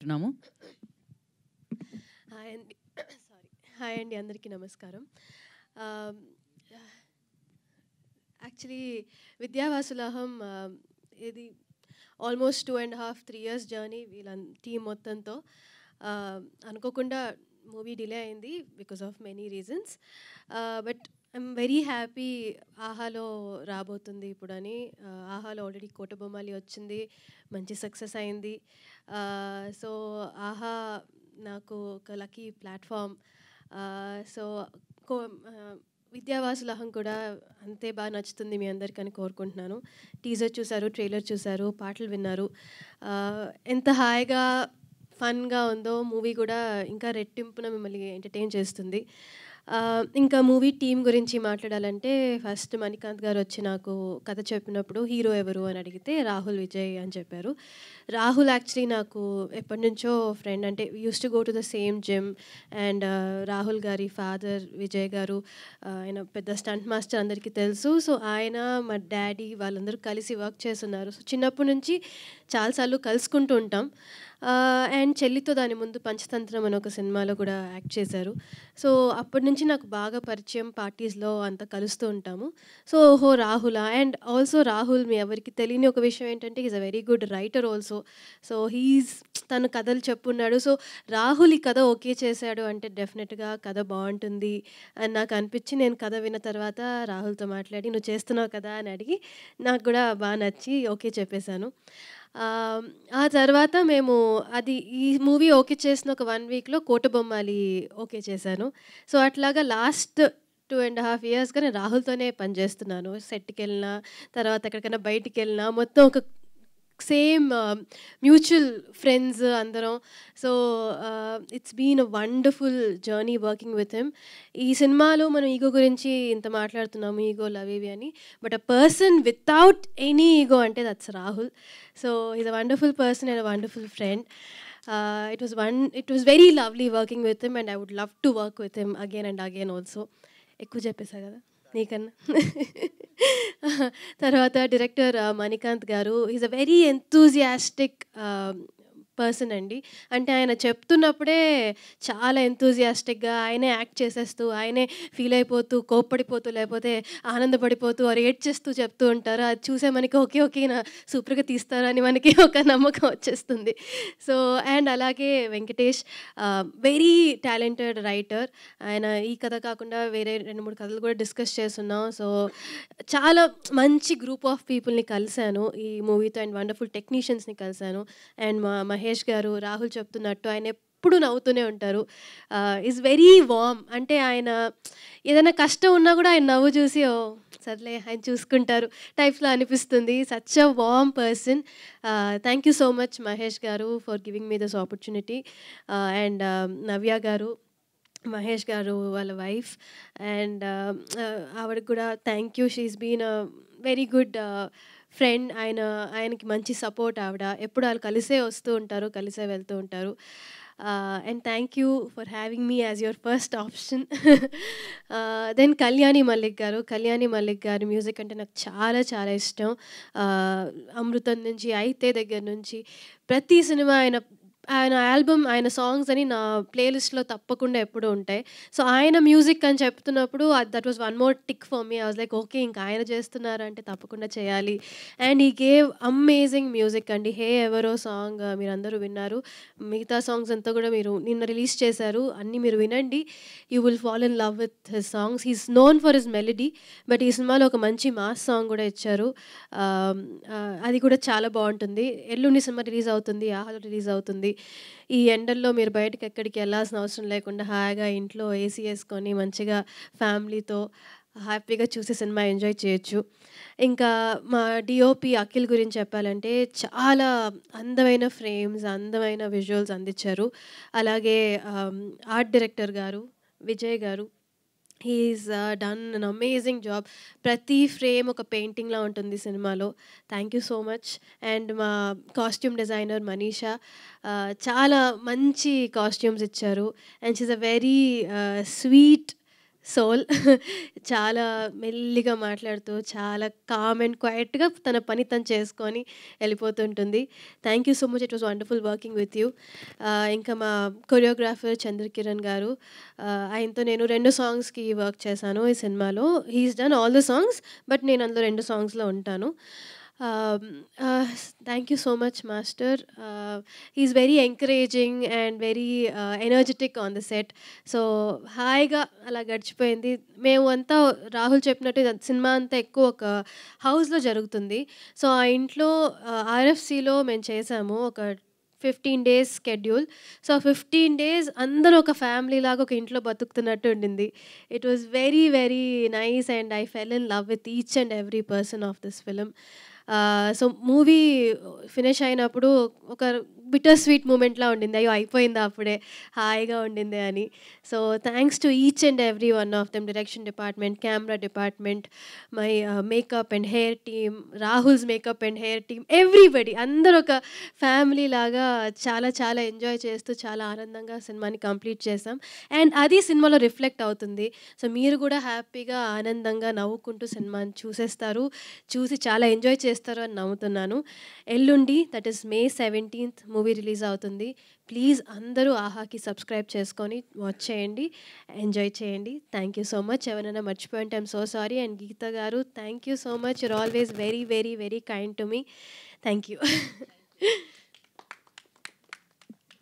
కోరుకుంటున్నాము. హాయ్ అండి. Sorry. Hi అండి, అందరికీ నమస్కారం. యాక్చువల్లీ విద్యావాసులహం ఇది ఆల్మోస్ట్ 2.5 3 ఇయర్స్ జర్నీ వీళ్ళ టీం మొత్తంతో. అనుకోకుండా మూవీ డిలే అయింది because of many reasons. But I'm very happy ఆహాలో రాబోతుంది ఇప్పుడని. ఆహాలో ఆల్రెడీ కోటబొమ్మాలి వచ్చింది, మంచి సక్సెస్ అయింది. సో ఆహా నాకు ఒక లక్కీ ప్లాట్ఫామ్. సో విద్యావాసులహం కూడా అంతే బాగా నచ్చుతుంది మీ అందరికని కోరుకుంటున్నాను. టీజర్ చూశారు, ట్రైలర్ చూశారు, పాటలు విన్నారు. ఎంత హాయిగా ఫన్గా ఉందో మూవీ కూడా ఇంకా రెట్టింపున మిమ్మల్ని ఎంటర్టైన్ చేస్తుంది. ఇంకా మూవీ టీం గురించి మాట్లాడాలంటే ఫస్ట్ మణికాంత్ గారు వచ్చి నాకు కథ చెప్పినప్పుడు హీరో ఎవరు అని అడిగితే రాహుల్ విజయ్ అని చెప్పారు. రాహుల్ యాక్చువల్లీ నాకు ఎప్పటి నుంచో ఫ్రెండ్. అంటే use to go to the same gym. And Rahul గారి ఫాదర్ విజయ్ గారు ఆయన పెద్ద స్టంట్ మాస్టర్, అందరికీ తెలుసు. సో ఆయన మా డాడీ వాళ్ళందరూ కలిసి వర్క్ చేస్తున్నారు. సో చిన్నప్పటి నుంచి చాలాసార్లు కలుసుకుంటూ ఉంటాం. అండ్ చెల్లితో దాని ముందు పంచతంత్రం అని ఒక సినిమాలో కూడా యాక్ట్ చేశారు. సో అప్పటి నుంచి నాకు బాగా పరిచయం, పార్టీస్లో అంతా కలుస్తూ ఉంటాము. సో ఓహో రాహులా. అండ్ ఆల్సో రాహుల్ మీ ఎవరికి తెలియని ఒక విషయం ఏంటంటే is a very good writer also. So తను కథలు చెప్పున్నాడు. సో రాహుల్ ఈ కథ ఓకే చేశాడు అంటే డెఫినెట్గా కథ బాగుంటుంది అని నాకు అనిపించి నేను కథ విన్న తర్వాత రాహుల్తో మాట్లాడి నువ్వు చేస్తున్నావు కదా అని అడిగి నాకు కూడా బాగా నచ్చి ఓకే చెప్పేశాను. ఆ తర్వాత మేము ఈ మూవీ ఓకే చేసిన ఒక 1 వీక్లో కోటబొమ్మాలి ఓకే చేశాను. సో అట్లాగా లాస్ట్ 2.5 ఇయర్స్గా నేను రాహుల్తోనే పనిచేస్తున్నాను. సెట్కి వెళ్ళినా, తర్వాత ఎక్కడికైనా బయటికి వెళ్ళినా మొత్తం ఒక సేమ్ మ్యూచువల్ ఫ్రెండ్స్ అందరం. So it's been a wonderful journey working with him. ఈ సినిమాలో మనం ఈగో గురించి ఇంత మాట్లాడుతున్నాము, ఈగోలు అవి ఇవి అని. But a person without any ego అంటే that's Rahul. So is a wonderful person and a wonderful friend. It was very lovely working with him and I would love to work with him again and again also. ఎక్కువ చెప్పేసా కదా నీకన్నా. తర్వాత director Manikanth గారు is a very enthusiastic person అండి. అంటే ఆయన చెప్తున్నప్పుడే చాలా ఎంతూజియాస్టిక్గా ఆయనే యాక్ట్ చేసేస్తూ, ఆయనే ఫీల్ అయిపోతూ, కోప్పడిపోతూ, లేకపోతే ఆనందపడిపోతూ, రియేట్ చేస్తూ చెప్తూ ఉంటారు. అది చూసే మనకి ఓకే ఓకే నా సూపర్గా తీస్తారు అని మనకి ఒక నమ్మకం వచ్చేస్తుంది. సో అండ్ అలాగే వెంకటేష్ వెరీ టాలెంటెడ్ రైటర్. ఆయన ఈ కథ కాకుండా వేరే 2-3 కథలు కూడా డిస్కస్ చేస్తున్నాం. సో చాలా మంచి గ్రూప్ ఆఫ్ పీపుల్ని కలిశాను ఈ మూవీతో. అండ్ వండర్ఫుల్ టెక్నీషియన్స్ని కలిశాను. అండ్ మహేష్ గారు రాహుల్ చెప్తున్నట్టు ఆయన ఎప్పుడు నవ్వుతూనే ఉంటారు. Is very warm. అంటే ఆయన ఏదైనా కష్టం ఉన్నా కూడా ఆయన నవ్వు చూసి ఓ సర్లే ఆయన చూసుకుంటారు టైప్స్లో అనిపిస్తుంది. Such a warm person. Thank you so much Mahesh garu for giving me this opportunity. And Navya garu, Mahesh garu వాళ్ళ వైఫ్, అండ్ ఆవిడకి కూడా thank you. She's been a very good friend. ఆయనకి మంచి సపోర్ట్ ఆవిడ. ఎప్పుడు వాళ్ళు కలిసే వస్తూ ఉంటారు, కలిసే వెళ్తూ ఉంటారు. And thank you for having me as your first option. Then Kalyani Malik garu music అంటే నాకు చాలా చాలా ఇష్టం. అమృతం నుంచి, అయితే దగ్గర నుంచి ప్రతి సినిమా ఆయన ఆల్బమ్, ఆయన సాంగ్స్ అని నా ప్లేలిస్ట్లో తప్పకుండా ఎప్పుడూ ఉంటాయి. సో ఆయన మ్యూజిక్ అని చెప్తున్నప్పుడు that was one more tick for me. I was like okay ఇంకా ఆయన చేస్తున్నారంటే తప్పకుండా చేయాలి. అండ్ ఈ గేవ్ అమేజింగ్ మ్యూజిక్ అండి. హే ఎవరో సాంగ్ మీరందరూ విన్నారు. మిగతా సాంగ్స్ అంతా కూడా మీరు నిన్న రిలీజ్ చేశారు, అన్నీ మీరు వినండి. You will fall in love with his songs. He's known for his melody, but ఈ సినిమాలో ఒక మంచి మాస్ సాంగ్ కూడా ఇచ్చారు. అది కూడా చాలా బాగుంటుంది. ఎల్లుండి సినిమా రిలీజ్ అవుతుంది, ఆహాలో రిలీజ్ అవుతుంది. ఈ ఎండల్లో మీరు బయటకు ఎక్కడికి వెళ్ళాల్సిన అవసరం లేకుండా హాయిగా ఇంట్లో ఏసీ వేసుకొని మంచిగా ఫ్యామిలీతో హ్యాపీగా చూసి సినిమా ఎంజాయ్ చేయొచ్చు. ఇంకా మా డిఓపి అఖిల్ గురించి చెప్పాలంటే చాలా అందమైన ఫ్రేమ్స్, అందమైన విజువల్స్ అందించారు. అలాగే art director garu Vijay garu, he's done an amazing job. ప్రతి ఫ్రేమ్ ఒక పెయింటింగ్లా ఉంటుంది సినిమాలో. Thank you so much. And మా కాస్ట్యూమ్ డిజైనర్ మనీషా చాలా మంచి కాస్ట్యూమ్స్ ఇచ్చారు. And she's a very sweet soul. చాలా మెల్లిగా మాట్లాడుతూ, చాలా కామ్ అండ్ క్వైట్‌గా తన పని తను చేసుకొని వెళ్ళిపోతుంటుంది. Thank you so much. It was wonderful working with you. ఇంకా మా కొరియోగ్రాఫర్ చంద్రకిరణ్ గారు, ఆయనతో నేను 2 సాంగ్స్‌కి వర్క్ చేశాను ఈ సినిమాలో. He is done all the songs. But నేను అందులో 2 సాంగ్స్‌లో ఉంటాను. Thank you so much master. He is very encouraging and very energetic on the set. So, హాయిగా అలా గడిచిపోయింది. మేము అంతా రాహుల్ చెప్పినట్టు సినిమా అంతా ఎక్కువ ఒక హౌస్‌లో జరుగుతుంది. సో, ఆ ఇంట్లో ఆర్ఎఫ్‌సిలో మేము చేసాము. ఒక 15 డేస్ స్కెడ్యూల్. సో, 15 డేస్ అందరూ ఒక ఫ్యామిలీ లాగా ఒక ఇంట్లో బతుకుతున్నట్టు ఉండింది. It was very, very nice and I fell in love with each and every person of this film. So, movie finish అయినప్పుడు ఒక బిటర్ స్వీట్ మూమెంట్‌లా ఉండింది. అయ్యో! అయిపోయిందా అప్పుడే, హాయిగా ఉండిందే అని. So, thanks to each and every one of them. Direction department, camera department, my makeup and hair team, Rahul's makeup and hair team, everybody అందరూ ఒక ఫ్యామిలీ లాగా చాలా చాలా ఎంజాయ్ చేస్తూ చాలా ఆనందంగా సినిమాని కంప్లీట్ చేసాం. అండ్ అది సినిమాలో రిఫ్లెక్ట్ అవుతుంది. సో, మీరు కూడా హ్యాపీగా, ఆనందంగా నవ్వుకుంటూ సినిమాని చూసేస్తారు. చూసి చాలా ఎంజాయ్ చేస్తారు అని నమ్ముతున్నాను. ఎల్లుండి that is May 17th movie release అవుతుంది. ప్లీజ్ అందరూ ఆహాకి సబ్స్క్రైబ్ చేసుకొని వాచ్ చేయండి. ఎంజాయ్ చేయండి. Thank you so much. ఎవరైనా మర్చిపోయి ఉంటే I'm so sorry. And Geetha garu, thank you so much. You're always very, very, very kind to me. Thank you.